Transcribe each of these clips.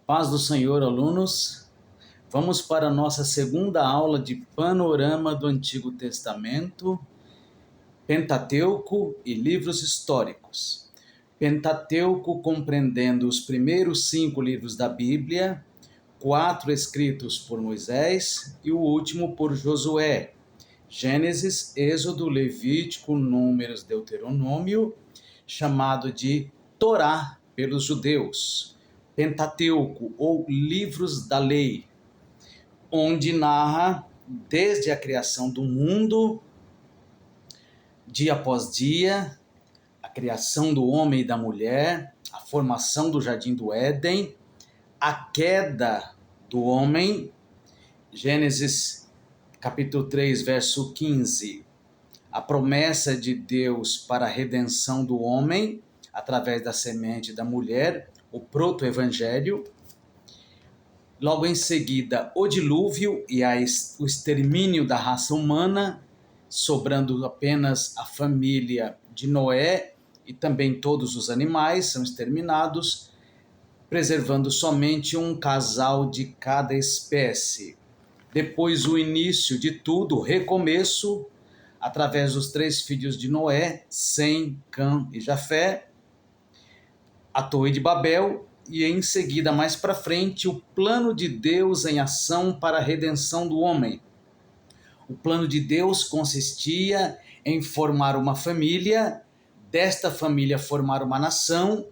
Paz do Senhor, alunos. Vamos para a nossa segunda aula de panorama do Antigo Testamento, Pentateuco e livros históricos. Pentateuco compreendendo os primeiros 5 livros da Bíblia, 4 escritos por Moisés e o último por Josué. Gênesis, Êxodo, Levítico, Números, Deuteronômio, chamado de Torá pelos judeus. Pentateuco, ou livros da lei, onde narra desde a criação do mundo, dia após dia, a criação do homem e da mulher, a formação do jardim do Éden, a queda do homem, Gênesis capítulo 3, verso 15, a promessa de Deus para a redenção do homem, através da semente da mulher, o proto-evangelho. Logo em seguida, o dilúvio e o extermínio da raça humana, sobrando apenas a família de Noé e também todos os animais são exterminados, preservando somente um casal de cada espécie. Depois o início de tudo, o recomeço, através dos 3 filhos de Noé, Sem, Cã e Jafé, a Torre de Babel, e em seguida, mais para frente, o plano de Deus em ação para a redenção do homem. O plano de Deus consistia em formar uma família, desta família formar uma nação,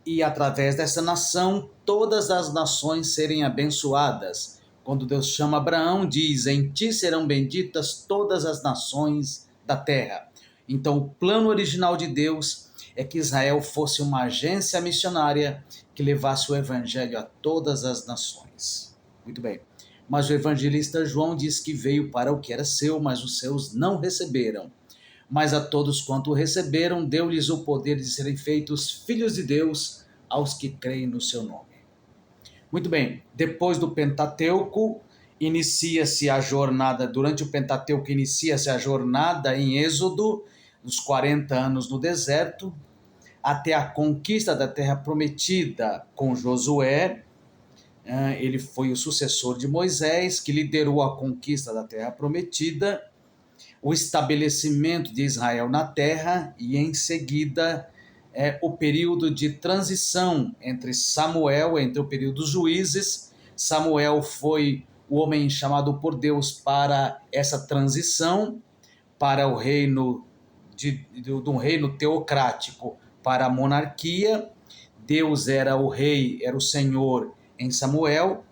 e através dessa nação, todas as nações serem abençoadas. Quando Deus chama Abraão, diz: em ti serão benditas todas as nações da terra. Então, o plano original de Deus é que Israel fosse uma agência missionária que levasse o evangelho a todas as nações. Muito bem. Mas o evangelista João diz que veio para o que era seu, mas os seus não receberam. Mas a todos quanto o receberam, deu-lhes o poder de serem feitos filhos de Deus aos que creem no seu nome. Muito bem. Depois do Pentateuco, inicia-se a jornada, durante o Pentateuco inicia-se a jornada em Êxodo, os 40 anos no deserto, até a conquista da terra prometida com Josué. Ele foi o sucessor de Moisés, que liderou a conquista da terra prometida, o estabelecimento de Israel na terra e, em seguida, o período de transição entre Samuel, entre o período dos juízes. Samuel foi o homem chamado por Deus para essa transição, para o reino de um reino teocrático para a monarquia. Deus era o rei, era o Senhor em Samuel,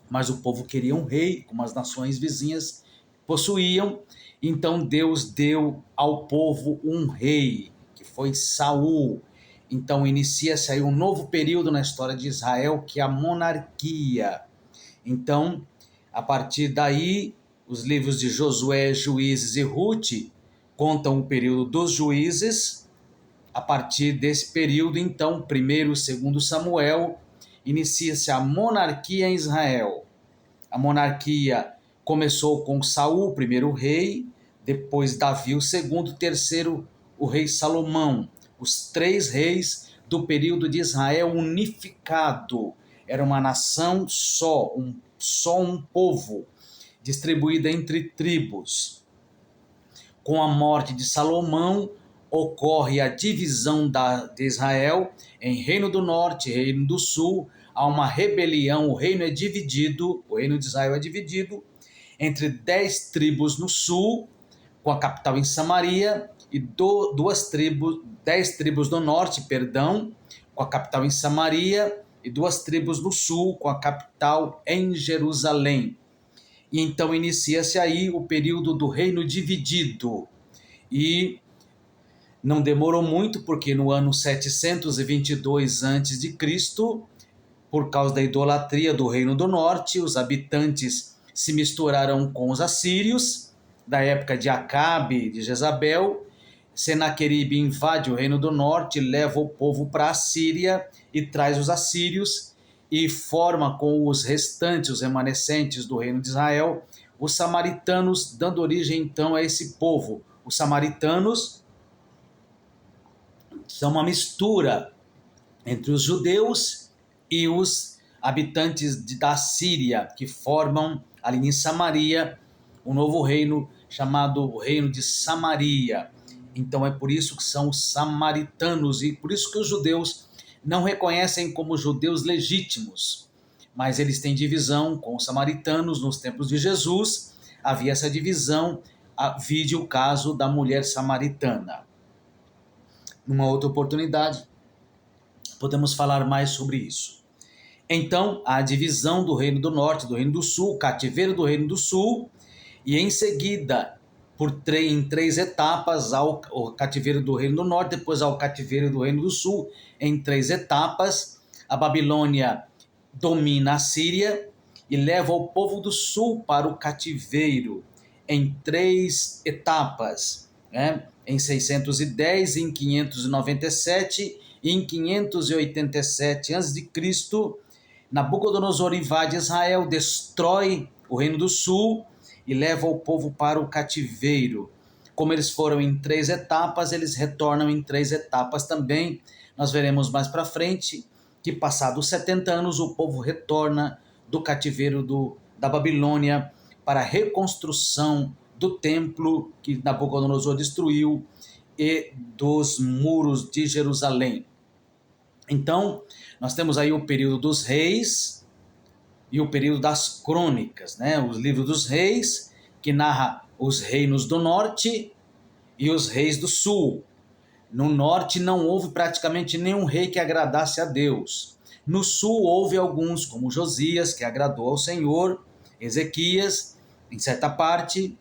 mas o povo queria um rei, como as nações vizinhas possuíam. Então Deus deu ao povo um rei, que foi Saul. Então inicia-se aí um novo período na história de Israel, que é a monarquia. Então, a partir daí, os livros de Josué, Juízes e Rute contam o período dos juízes. A partir desse período, então, 1º e 2º Samuel, inicia-se a monarquia em Israel. A monarquia começou com Saul, o primeiro rei, depois Davi, o segundo, terceiro, o rei Salomão. Os 3 reis do período de Israel unificado. Era uma nação só um povo, distribuída entre tribos. Com a morte de Salomão, ocorre a divisão de Israel em Reino do Norte e Reino do Sul. Há uma rebelião, o reino de Israel é dividido entre 10 tribos no sul, com a capital em Samaria, e 10 tribos no norte, com a capital em Samaria, e 2 tribos no sul, com a capital em Jerusalém. E então inicia-se aí o período do reino dividido. E não demorou muito, porque no ano 722 a.C., por causa da idolatria do Reino do Norte, os habitantes se misturaram com os assírios, da época de Acabe, de Jezabel. Senaqueribe invade o Reino do Norte, leva o povo para a Síria e traz os assírios e forma com os restantes, os remanescentes do Reino de Israel, os samaritanos, dando origem então a esse povo. Os samaritanos são uma mistura entre os judeus e os habitantes da Síria, que formam ali em Samaria um novo reino chamado o Reino de Samaria. Então é por isso que são os samaritanos e por isso que os judeus não reconhecem como judeus legítimos, mas eles têm divisão com os samaritanos. Nos tempos de Jesus havia essa divisão, vide o caso da mulher samaritana. Numa outra oportunidade, podemos falar mais sobre isso. Então, a divisão do Reino do Norte, do Reino do Sul, o cativeiro do Reino do Sul, e em seguida, em 3 etapas, ao cativeiro do Reino do Norte, depois ao cativeiro do Reino do Sul, em 3 etapas. A Babilônia domina a Síria e leva o povo do Sul para o cativeiro, em 3 etapas, né? Em 610, em 597 e em 587 a.C., Nabucodonosor invade Israel, destrói o Reino do Sul e leva o povo para o cativeiro. Como eles foram em 3 etapas, eles retornam em 3 etapas também. Nós veremos mais para frente que, passados 70 anos, o povo retorna do cativeiro da Babilônia para a reconstrução do templo que Nabucodonosor destruiu e dos muros de Jerusalém. Então, nós temos aí o período dos reis e o período das crônicas, né? Os livros dos reis, que narra os reinos do norte e os reis do sul. No norte não houve praticamente nenhum rei que agradasse a Deus. No sul houve alguns, como Josias, que agradou ao Senhor, Ezequias, em certa parte,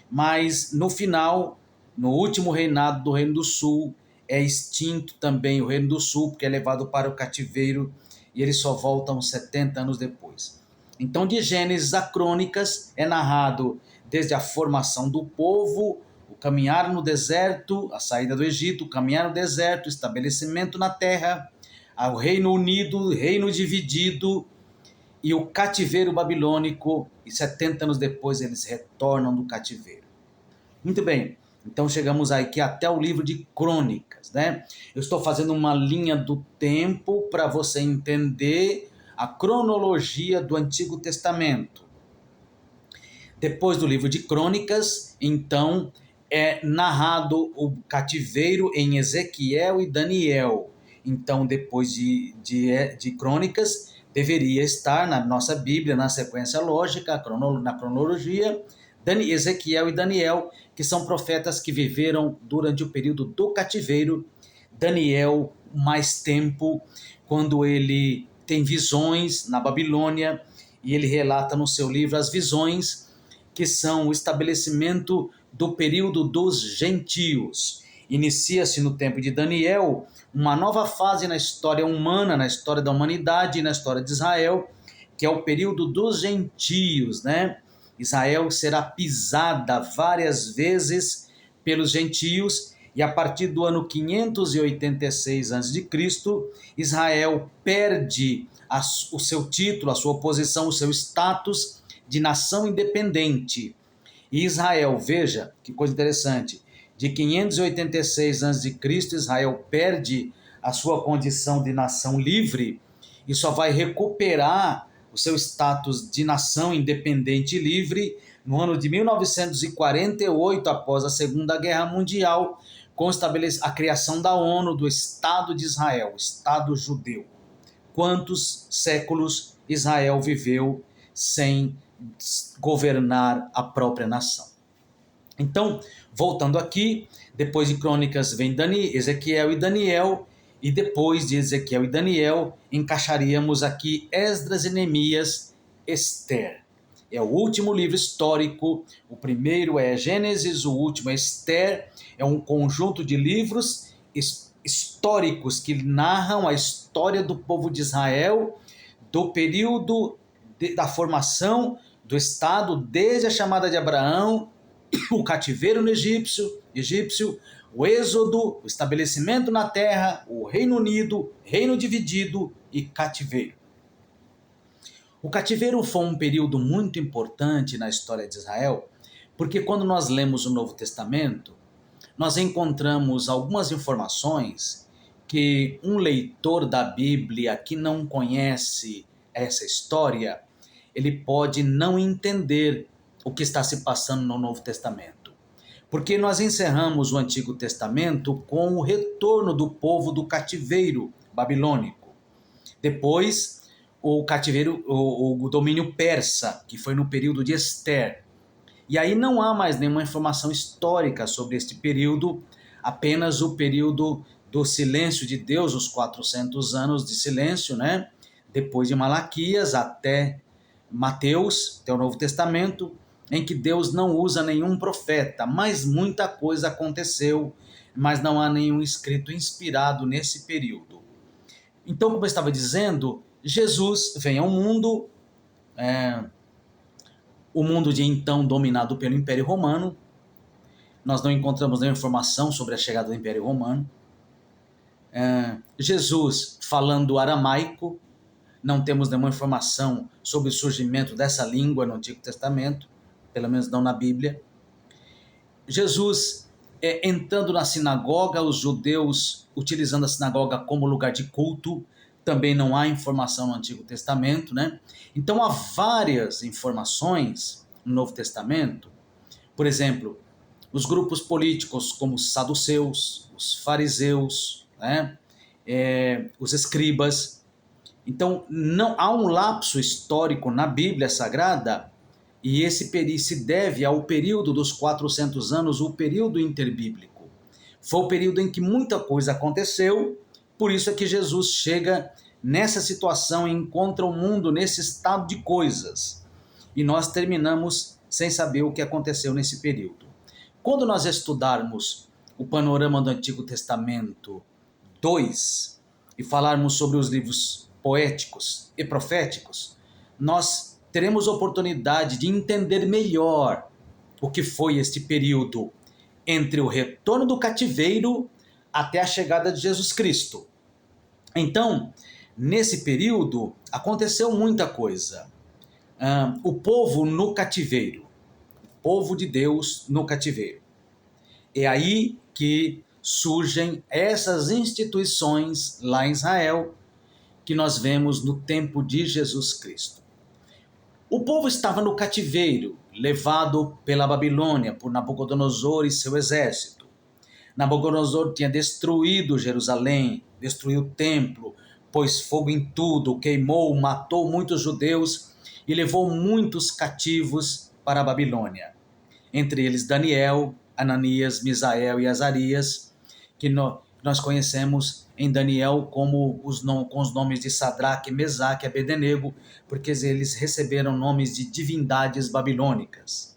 mas no final, no último reinado do Reino do Sul, é extinto também o Reino do Sul, porque é levado para o cativeiro e eles só voltam 70 anos depois. Então, de Gênesis a Crônicas, é narrado desde a formação do povo, o caminhar no deserto, a saída do Egito, o caminhar no deserto, o estabelecimento na terra, o Reino Unido, o Reino dividido e o cativeiro babilônico, e 70 anos depois eles retornam do cativeiro. Muito bem, então chegamos aqui até o livro de Crônicas, né? Eu estou fazendo uma linha do tempo para você entender a cronologia do Antigo Testamento. Depois do livro de Crônicas, então, é narrado o cativeiro em Ezequiel e Daniel. Então, depois de Crônicas, deveria estar na nossa Bíblia, na sequência lógica, na cronologia, Ezequiel e Daniel, que são profetas que viveram durante o período do cativeiro. Daniel, mais tempo, quando ele tem visões na Babilônia, e ele relata no seu livro as visões, que são o estabelecimento do período dos gentios. Inicia-se no tempo de Daniel uma nova fase na história humana, na história da humanidade e na história de Israel, que é o período dos gentios, né? Israel será pisada várias vezes pelos gentios e a partir do ano 586 a.C., Israel perde o seu título, a sua posição, o seu status de nação independente. E Israel, veja que coisa interessante, de 586 a.C., Israel perde a sua condição de nação livre e só vai recuperar o seu status de nação independente e livre no ano de 1948, após a Segunda Guerra Mundial, com a criação da ONU, do Estado de Israel, o Estado judeu. Quantos séculos Israel viveu sem governar a própria nação? Então, voltando aqui, depois de Crônicas vem Ezequiel e Daniel, e depois de Ezequiel e Daniel, encaixaríamos aqui Esdras e Neemias, Esther. É o último livro histórico, o primeiro é Gênesis, o último é Esther, é um conjunto de livros históricos que narram a história do povo de Israel, do período da formação do Estado, desde a chamada de Abraão, o cativeiro no egípcio, o êxodo, o estabelecimento na terra, o Reino Unido, reino dividido e cativeiro. O cativeiro foi um período muito importante na história de Israel, porque quando nós lemos o Novo Testamento, nós encontramos algumas informações que um leitor da Bíblia que não conhece essa história, ele pode não entender o que está se passando no Novo Testamento. Porque nós encerramos o Antigo Testamento com o retorno do povo do cativeiro babilônico. Depois, o cativeiro, o domínio persa, que foi no período de Ester. E aí não há mais nenhuma informação histórica sobre este período, apenas o período do silêncio de Deus, os 400 anos de silêncio, né? Depois de Malaquias até Mateus, até o Novo Testamento, em que Deus não usa nenhum profeta, mas muita coisa aconteceu, mas não há nenhum escrito inspirado nesse período. Então, como eu estava dizendo, Jesus vem ao mundo, o mundo de então dominado pelo Império Romano. Nós não encontramos nenhuma informação sobre a chegada do Império Romano. Jesus falando aramaico, não temos nenhuma informação sobre o surgimento dessa língua no Antigo Testamento, pelo menos não na Bíblia. Jesus entrando na sinagoga, os judeus utilizando a sinagoga como lugar de culto, também não há informação no Antigo Testamento, né? Então há várias informações no Novo Testamento. Por exemplo, os grupos políticos como os saduceus, os fariseus, né? Os escribas. Então não há um lapso histórico na Bíblia Sagrada, e esse se deve ao período dos 400 anos, o período interbíblico. Foi o período em que muita coisa aconteceu, por isso é que Jesus chega nessa situação e encontra o mundo nesse estado de coisas. E nós terminamos sem saber o que aconteceu nesse período. Quando nós estudarmos o panorama do Antigo Testamento 2 e falarmos sobre os livros poéticos e proféticos, nós teremos oportunidade de entender melhor o que foi este período entre o retorno do cativeiro até a chegada de Jesus Cristo. Então, nesse período, aconteceu muita coisa. O povo no cativeiro, o povo de Deus no cativeiro. É aí que surgem essas instituições lá em Israel que nós vemos no tempo de Jesus Cristo. O povo estava no cativeiro, levado pela Babilônia, por Nabucodonosor e seu exército. Nabucodonosor tinha destruído Jerusalém, destruiu o templo, pôs fogo em tudo, queimou, matou muitos judeus e levou muitos cativos para a Babilônia. Entre eles Daniel, Ananias, Misael e Azarias, que nós conhecemos em Daniel com os nomes de Sadraque, Mesaque e Abednego, porque eles receberam nomes de divindades babilônicas.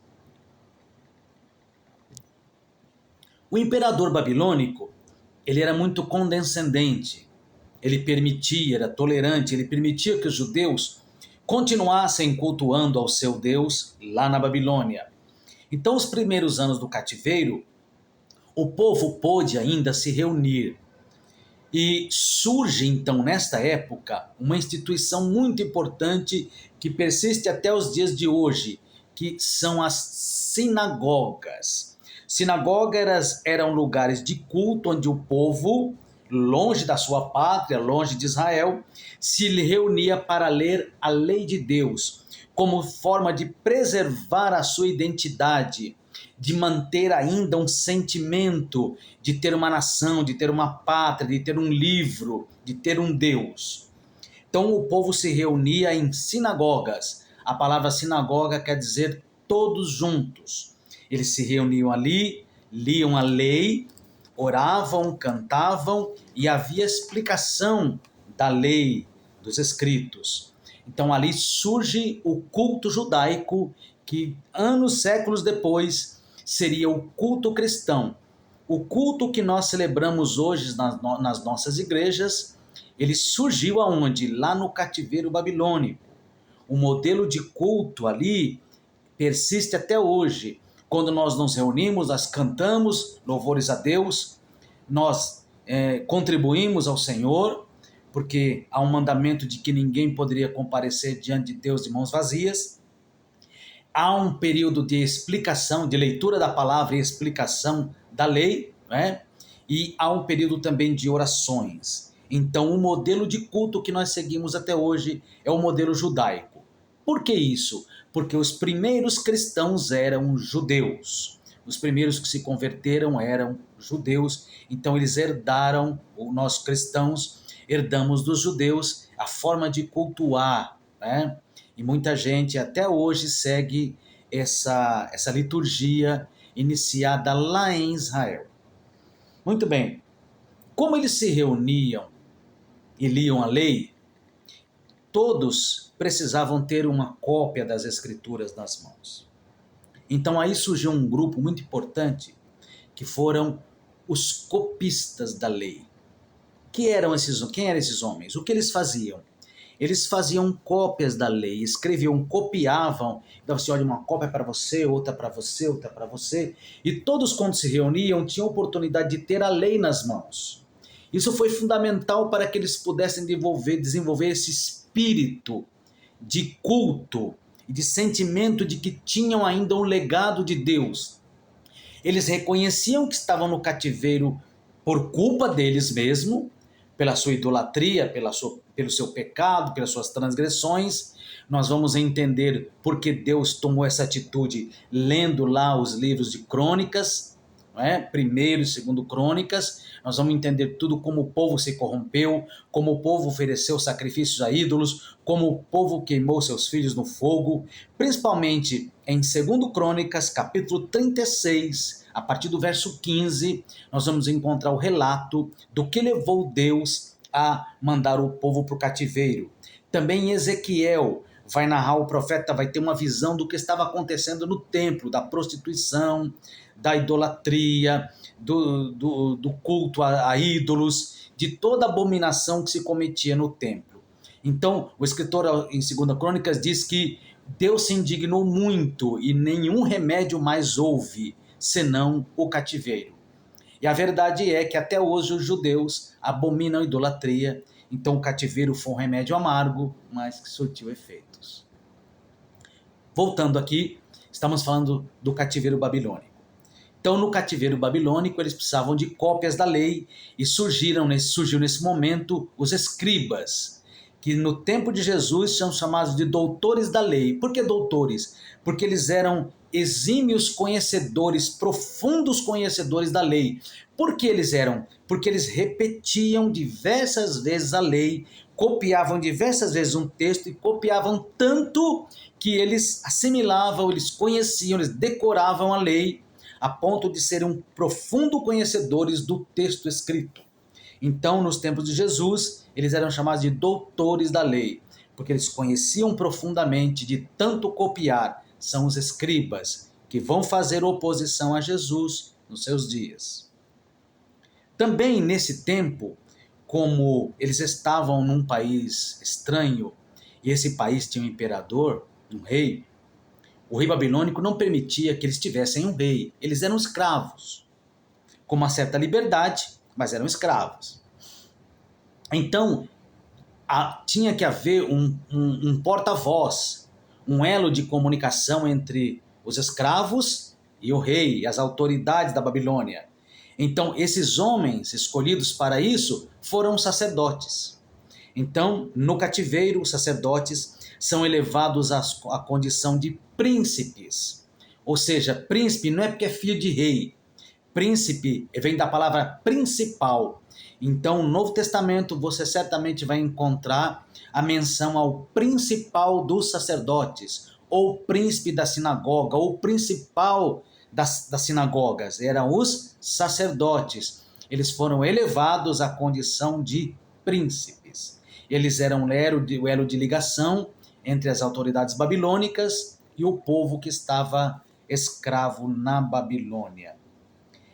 O imperador babilônico, ele era muito condescendente, ele permitia, era tolerante, ele permitia que os judeus continuassem cultuando ao seu Deus lá na Babilônia. Então, os primeiros anos do cativeiro, o povo pôde ainda se reunir. E surge, então, nesta época, uma instituição muito importante que persiste até os dias de hoje, que são as sinagogas. Sinagogas eram lugares de culto onde o povo, longe da sua pátria, longe de Israel, se reunia para ler a lei de Deus, como forma de preservar a sua identidade, de manter ainda um sentimento de ter uma nação, de ter uma pátria, de ter um livro, de ter um Deus. Então o povo se reunia em sinagogas. A palavra sinagoga quer dizer todos juntos. Eles se reuniam ali, liam a lei, oravam, cantavam e havia explicação da lei, dos escritos. Então ali surge o culto judaico que séculos depois seria o culto cristão. O culto que nós celebramos hoje nas nossas igrejas, ele surgiu aonde? Lá no cativeiro babilônico. O modelo de culto ali persiste até hoje. Quando nós nos reunimos, nós cantamos louvores a Deus, nós contribuímos ao Senhor, porque há um mandamento de que ninguém poderia comparecer diante de Deus de mãos vazias. Há um período de explicação, de leitura da palavra e explicação da lei, né? E há um período também de orações. Então, o modelo de culto que nós seguimos até hoje é o modelo judaico. Por que isso? Porque os primeiros cristãos eram judeus. Os primeiros que se converteram eram judeus. Então, eles herdaram, ou nós cristãos herdamos dos judeus a forma de cultuar, né? E muita gente até hoje segue essa liturgia iniciada lá em Israel. Muito bem. Como eles se reuniam e liam a lei, todos precisavam ter uma cópia das escrituras nas mãos. Então aí surgiu um grupo muito importante, que foram os copistas da lei. Quem eram esses homens? O que eles faziam? Eles faziam cópias da lei, escreviam, copiavam, então assim, olha, uma cópia para você, outra para você, outra para você, e todos quando se reuniam tinham oportunidade de ter a lei nas mãos. Isso foi fundamental para que eles pudessem desenvolver esse espírito de culto e de sentimento de que tinham ainda um legado de Deus. Eles reconheciam que estavam no cativeiro por culpa deles mesmos, pela sua idolatria, pelo seu pecado, pelas suas transgressões. Nós vamos entender por que Deus tomou essa atitude lendo lá os livros de Crônicas, não é? Primeiro e segundo Crônicas. Nós vamos entender tudo como o povo se corrompeu, como o povo ofereceu sacrifícios a ídolos, como o povo queimou seus filhos no fogo, principalmente em 2 Crônicas, capítulo 36, a partir do verso 15, nós vamos encontrar o relato do que levou Deus a mandar o povo para o cativeiro. Também Ezequiel vai narrar, o profeta vai ter uma visão do que estava acontecendo no templo, da prostituição, da idolatria, do culto a ídolos, de toda abominação que se cometia no templo. Então, o escritor em 2 Crônicas diz que Deus se indignou muito e nenhum remédio mais houve, senão o cativeiro. E a verdade é que até hoje os judeus abominam a idolatria, então o cativeiro foi um remédio amargo, mas que surtiu efeitos. Voltando aqui, estamos falando do cativeiro babilônico. Então, no cativeiro babilônico, eles precisavam de cópias da lei e surgiu nesse momento os escribas, que no tempo de Jesus são chamados de doutores da lei. Por que doutores? Porque eles eram exímios conhecedores, profundos conhecedores da lei. Por que eles eram? Porque eles repetiam diversas vezes a lei, copiavam diversas vezes um texto e copiavam tanto que eles assimilavam, eles conheciam, eles decoravam a lei, a ponto de serem profundos conhecedores do texto escrito. Então, nos tempos de Jesus, eles eram chamados de doutores da lei, porque eles conheciam profundamente de tanto copiar. São os escribas, que vão fazer oposição a Jesus nos seus dias. Também nesse tempo, como eles estavam num país estranho, e esse país tinha um imperador, um rei, o rei babilônico não permitia que eles tivessem um rei. Eles eram escravos, com uma certa liberdade, mas eram escravos. Então, tinha que haver um porta-voz, um elo de comunicação entre os escravos e o rei, e as autoridades da Babilônia. Então, esses homens escolhidos para isso foram sacerdotes. Então, no cativeiro, os sacerdotes são elevados à condição de príncipes. Ou seja, príncipe não é porque é filho de rei. Príncipe vem da palavra principal. Então, no Novo Testamento, você certamente vai encontrar a menção ao principal dos sacerdotes, ou príncipe da sinagoga, ou principal das sinagogas. Eram os sacerdotes. Eles foram elevados à condição de príncipes. Eles eram o elo de ligação entre as autoridades babilônicas e o povo que estava escravo na Babilônia.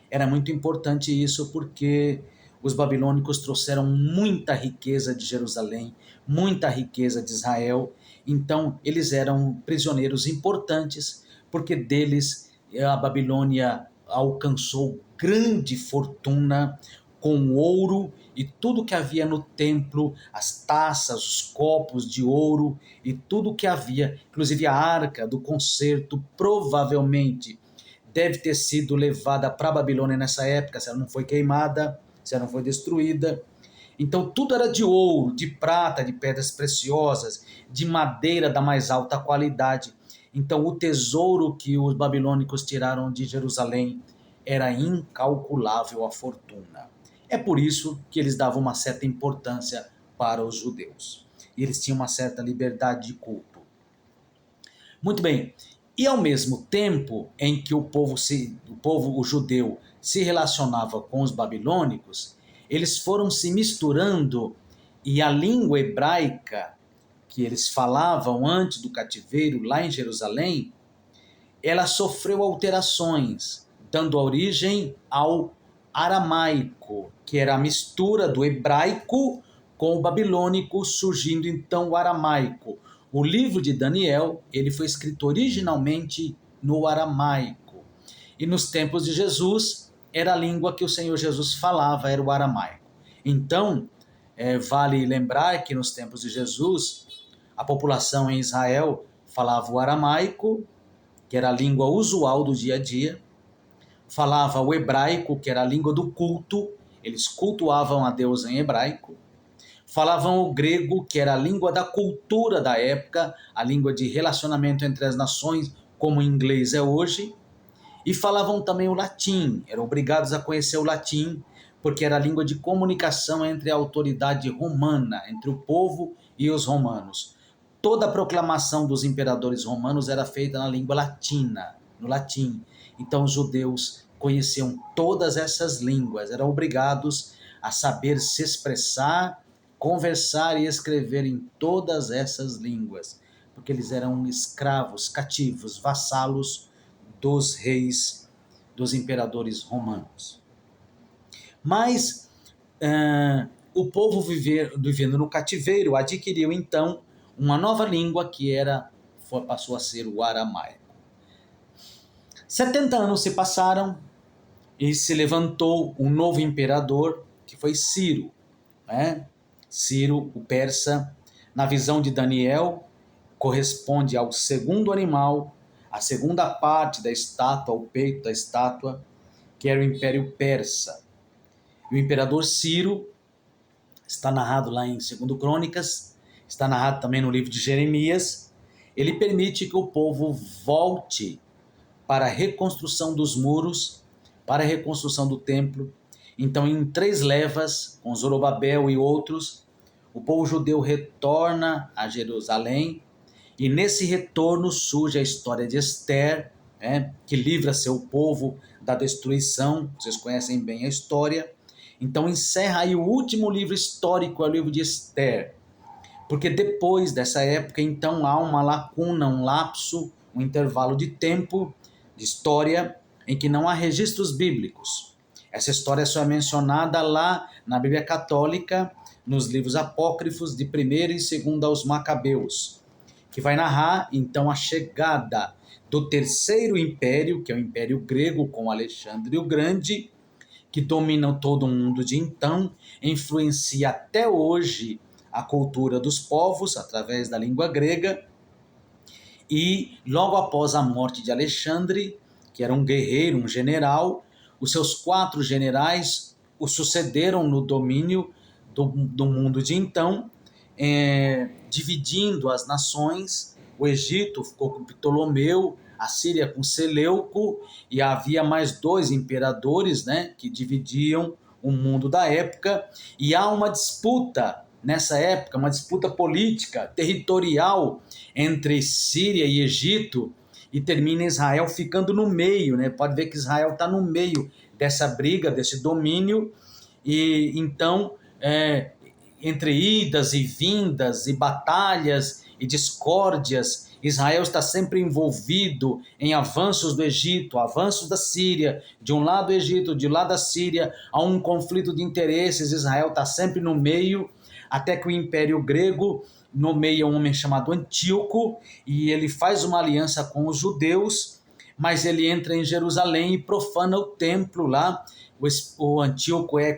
Era muito importante isso porque os babilônicos trouxeram muita riqueza de Jerusalém, muita riqueza de Israel. Então, eles eram prisioneiros importantes, porque deles a Babilônia alcançou grande fortuna com ouro e tudo que havia no templo, as taças, os copos de ouro e tudo que havia, inclusive a arca do concerto, provavelmente deve ter sido levada para a Babilônia nessa época, se ela não foi queimada, se ela não foi destruída. Então tudo era de ouro, de prata, de pedras preciosas, de madeira da mais alta qualidade. Então o tesouro que os babilônicos tiraram de Jerusalém era incalculável a fortuna. É por isso que eles davam uma certa importância para os judeus. E eles tinham uma certa liberdade de culto. Muito bem. E ao mesmo tempo em que o povo o judeu se relacionava com os babilônicos, eles foram se misturando e a língua hebraica que eles falavam antes do cativeiro lá em Jerusalém, ela sofreu alterações, dando origem ao aramaico, que era a mistura do hebraico com o babilônico, surgindo então o aramaico. O livro de Daniel, ele foi escrito originalmente no aramaico. E nos tempos de Jesus, era a língua que o Senhor Jesus falava, era o aramaico. Então, vale lembrar que nos tempos de Jesus, a população em Israel falava o aramaico, que era a língua usual do dia a dia, falava o hebraico, que era a língua do culto, eles cultuavam a Deus em hebraico, falavam o grego, que era a língua da cultura da época, a língua de relacionamento entre as nações, como o inglês é hoje, e falavam também o latim, eram obrigados a conhecer o latim, porque era a língua de comunicação entre a autoridade romana, entre o povo e os romanos. Toda a proclamação dos imperadores romanos era feita na língua latina, no latim. Então os judeus conheciam todas essas línguas, eram obrigados a saber se expressar, conversar e escrever em todas essas línguas, porque eles eram escravos, cativos, vassalos dos reis, dos imperadores romanos. Mas o povo vivendo no cativeiro adquiriu então uma nova língua que passou a ser o aramaico. 70 anos se passaram e se levantou um novo imperador, que foi Ciro. Ciro, o persa, na visão de Daniel, corresponde ao segundo animal, a segunda parte da estátua, o peito da estátua, que era o Império Persa. E o imperador Ciro está narrado lá em 2 Crônicas, está narrado também no livro de Jeremias. Ele permite que o povo volte para a reconstrução dos muros, para a reconstrução do templo. Então, em 3 levas, com Zorobabel e outros, o povo judeu retorna a Jerusalém, e nesse retorno surge a história de Ester, que livra seu povo da destruição. Vocês conhecem bem a história. Então encerra aí o último livro histórico, é o livro de Ester. Porque depois dessa época, então, há uma lacuna, um lapso, um intervalo de tempo, de história, em que não há registros bíblicos. Essa história só é mencionada lá na Bíblia Católica, nos livros apócrifos de 1º e 2º aos Macabeus, que vai narrar, então, a chegada do Terceiro Império, que é o Império Grego, com Alexandre o Grande, que dominam todo o mundo de então, influencia até hoje a cultura dos povos, através da língua grega, e logo após a morte de Alexandre, que era um guerreiro, um general, os seus 4 generais o sucederam no domínio do mundo de então, dividindo as nações. O Egito ficou com Ptolomeu, a Síria com Seleuco, e havia mais 2 imperadores, que dividiam o mundo da época, e há uma disputa nessa época, uma disputa política, territorial entre Síria e Egito, e termina Israel ficando no meio, Pode ver que Israel está no meio dessa briga, desse domínio, e então, entre idas e vindas, e batalhas e discórdias, Israel está sempre envolvido em avanços do Egito, avanços da Síria, de um lado do Egito, de lado da Síria, há um conflito de interesses, Israel está sempre no meio, até que o Império Grego nomeia um homem chamado Antíoco, e ele faz uma aliança com os judeus, mas ele entra em Jerusalém e profana o templo lá. O Antíoco é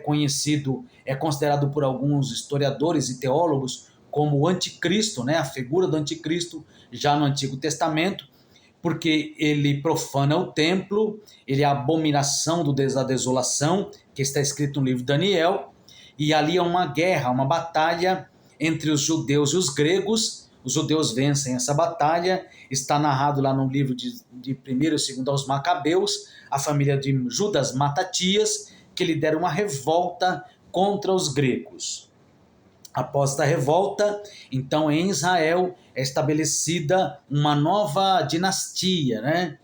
considerado por alguns historiadores e teólogos como o anticristo, a figura do anticristo já no Antigo Testamento, porque ele profana o templo, ele é a abominação da desolação, que está escrito no livro de Daniel, e ali é uma guerra, uma batalha entre os judeus e os gregos. Os judeus vencem essa batalha, está narrado lá no livro de 1º e 2º aos Macabeus, a família de Judas Matatias, que lidera uma revolta contra os gregos. Após a revolta, então em Israel é estabelecida uma nova dinastia, né?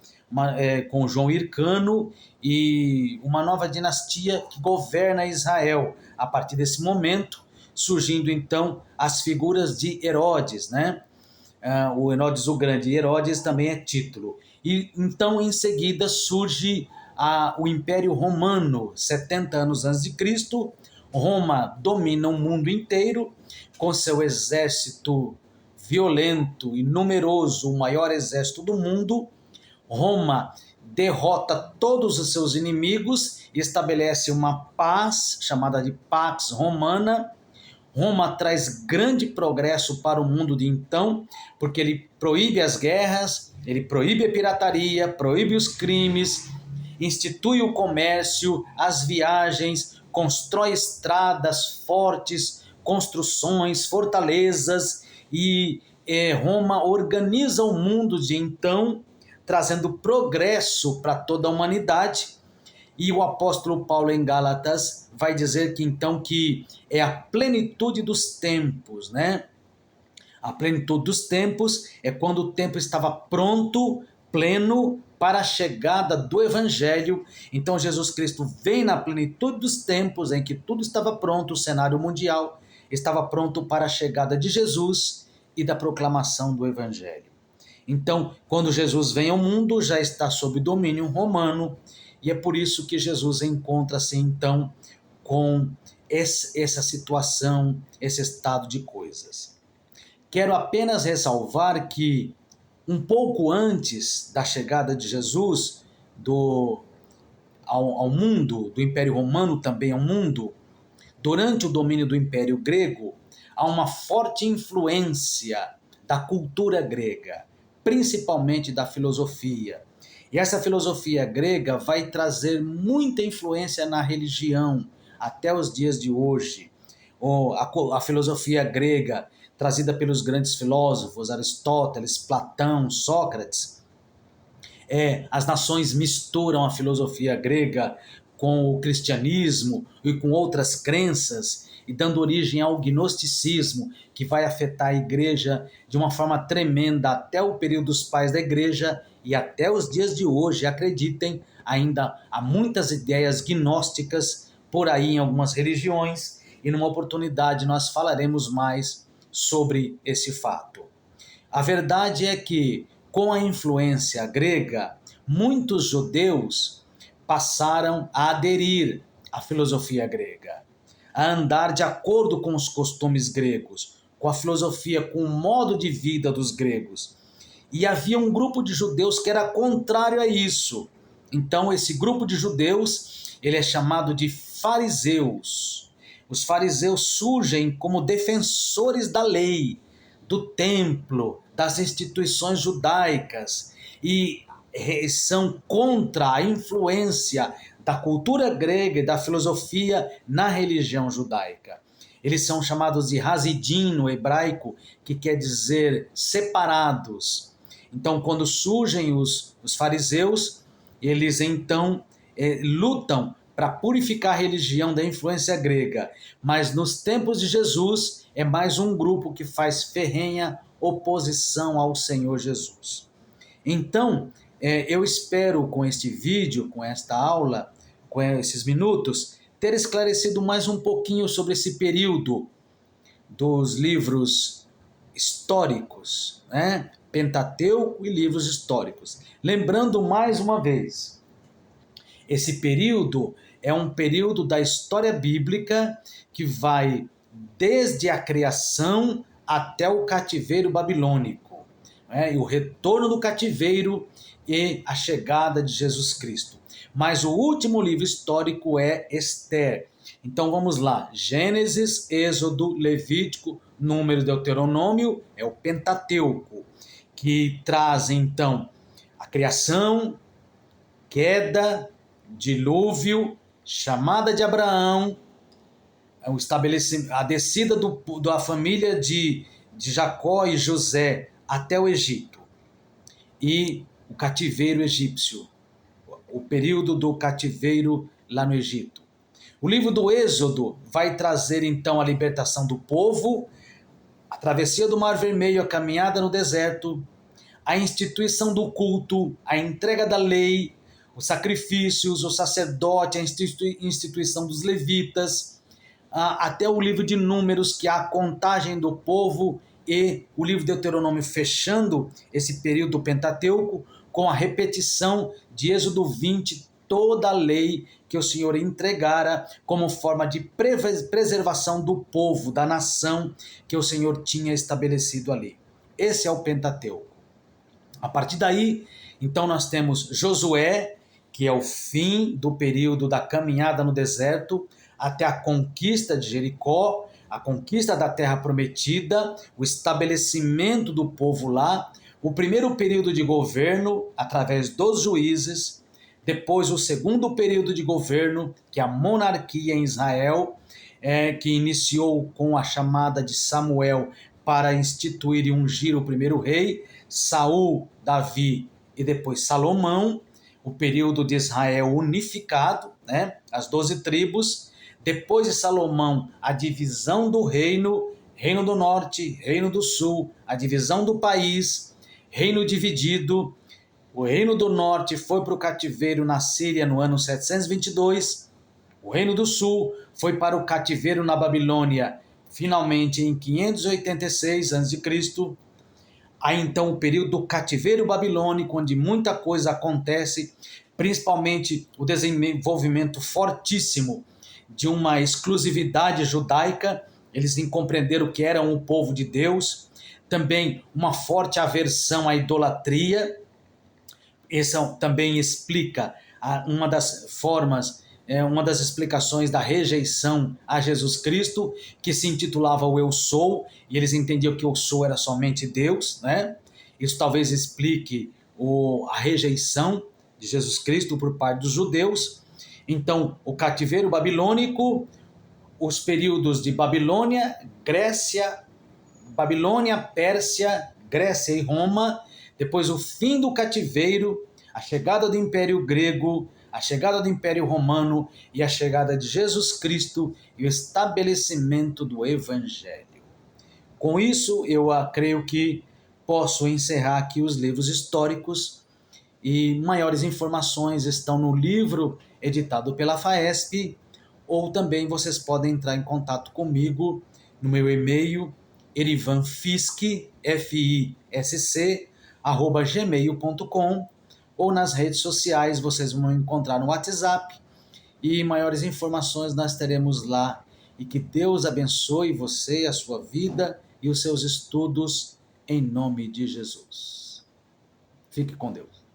Com João Hircano, e uma nova dinastia que governa Israel. A partir desse momento, surgindo então as figuras de Herodes, né? O Herodes o Grande, e Herodes também é título. E então em seguida surge o Império Romano, 70 anos antes de Cristo. Roma domina o mundo inteiro com seu exército violento e numeroso, o maior exército do mundo. Roma derrota todos os seus inimigos e estabelece uma paz chamada de Pax Romana. Roma traz grande progresso para o mundo de então, porque ele proíbe as guerras, ele proíbe a pirataria, proíbe os crimes, institui o comércio, as viagens, constrói estradas fortes, construções, fortalezas, e Roma organiza o mundo de então, trazendo progresso para toda a humanidade. E o apóstolo Paulo em Gálatas vai dizer que então que é a plenitude dos tempos, né? A plenitude dos tempos é quando o tempo estava pronto, pleno, para a chegada do Evangelho. Então Jesus Cristo vem na plenitude dos tempos em que tudo estava pronto, o cenário mundial estava pronto para a chegada de Jesus e da proclamação do Evangelho. Então, quando Jesus vem ao mundo, já está sob domínio romano, e é por isso que Jesus encontra-se então com essa situação, esse estado de coisas. Quero apenas ressalvar que um pouco antes da chegada de Jesus ao mundo, do Império Romano também ao mundo, durante o domínio do Império Grego, há uma forte influência da cultura grega, principalmente da filosofia. E essa filosofia grega vai trazer muita influência na religião até os dias de hoje. A filosofia grega, trazida pelos grandes filósofos, Aristóteles, Platão, Sócrates, as nações misturam a filosofia grega com o cristianismo e com outras crenças, e dando origem ao gnosticismo, que vai afetar a igreja de uma forma tremenda até o período dos pais da igreja e até os dias de hoje. Acreditem, ainda há muitas ideias gnósticas por aí em algumas religiões, e numa oportunidade nós falaremos mais sobre esse fato. A verdade é que, com a influência grega, muitos judeus passaram a aderir à filosofia grega, a andar de acordo com os costumes gregos, com a filosofia, com o modo de vida dos gregos. E havia um grupo de judeus que era contrário a isso. Então, esse grupo de judeus, ele é chamado de fariseus. Os fariseus surgem como defensores da lei, do templo, das instituições judaicas, e são contra a influência da cultura grega e da filosofia na religião judaica. Eles são chamados de Hasidim no hebraico, que quer dizer separados. Então, quando surgem os fariseus, eles então lutam para purificar a religião da influência grega. Mas nos tempos de Jesus, é mais um grupo que faz ferrenha oposição ao Senhor Jesus. Então, eu espero com este vídeo, com esta aula, com esses minutos, ter esclarecido mais um pouquinho sobre esse período dos livros históricos, né? Pentateuco e livros históricos. Lembrando mais uma vez, esse período é um período da história bíblica que vai desde a criação até o cativeiro babilônico, né? E o retorno do cativeiro e a chegada de Jesus Cristo. Mas o último livro histórico é Esther. Então vamos lá, Gênesis, Êxodo, Levítico, Número, Deuteronômio, é o Pentateuco, que traz então a criação, queda, dilúvio, chamada de Abraão, a descida da família de Jacó e José até o Egito e o cativeiro egípcio, o período do cativeiro lá no Egito. O livro do Êxodo vai trazer então a libertação do povo, a travessia do Mar Vermelho, a caminhada no deserto, a instituição do culto, a entrega da lei, os sacrifícios, o sacerdote, a instituição dos levitas, até o livro de Números, que é a contagem do povo, e o livro de Deuteronômio fechando esse período do Pentateuco com a repetição de Êxodo 20, toda a lei que o Senhor entregara como forma de preservação do povo, da nação que o Senhor tinha estabelecido ali. Esse é o Pentateuco. A partir daí, então nós temos Josué, que é o fim do período da caminhada no deserto, até a conquista de Jericó, a conquista da terra prometida, o estabelecimento do povo lá, o primeiro período de governo através dos juízes, depois o segundo período de governo, que é a monarquia em Israel, que iniciou com a chamada de Samuel para instituir e ungir o primeiro rei, Saul, Davi e depois Salomão, o período de Israel unificado, as 12 tribos. Depois de Salomão, a divisão do reino, reino do norte, reino do sul, a divisão do país, reino dividido. O reino do norte foi para o cativeiro na Síria no ano 722. O reino do sul foi para o cativeiro na Babilônia, finalmente em 586 a.C. Há então o período do cativeiro babilônico, onde muita coisa acontece, principalmente o desenvolvimento fortíssimo de uma exclusividade judaica. Eles compreenderam que eram o povo de Deus. Também uma forte aversão à idolatria. Isso também explica uma das formas, uma das explicações da rejeição a Jesus Cristo, que se intitulava o Eu Sou, e eles entendiam que o Eu Sou era somente Deus, Isso talvez explique a rejeição de Jesus Cristo por parte dos judeus. Então, o cativeiro babilônico, os períodos de Babilônia, Pérsia, Grécia e Roma, depois o fim do cativeiro, a chegada do Império Grego, a chegada do Império Romano e a chegada de Jesus Cristo e o estabelecimento do Evangelho. Com isso, eu creio que posso encerrar aqui os livros históricos, e maiores informações estão no livro editado pela FAESP, ou também vocês podem entrar em contato comigo no meu e-mail erivanfisc, FISC, @gmail.com, ou nas redes sociais vocês vão encontrar no WhatsApp, e maiores informações nós teremos lá. E que Deus abençoe você, a sua vida e os seus estudos, em nome de Jesus. Fique com Deus.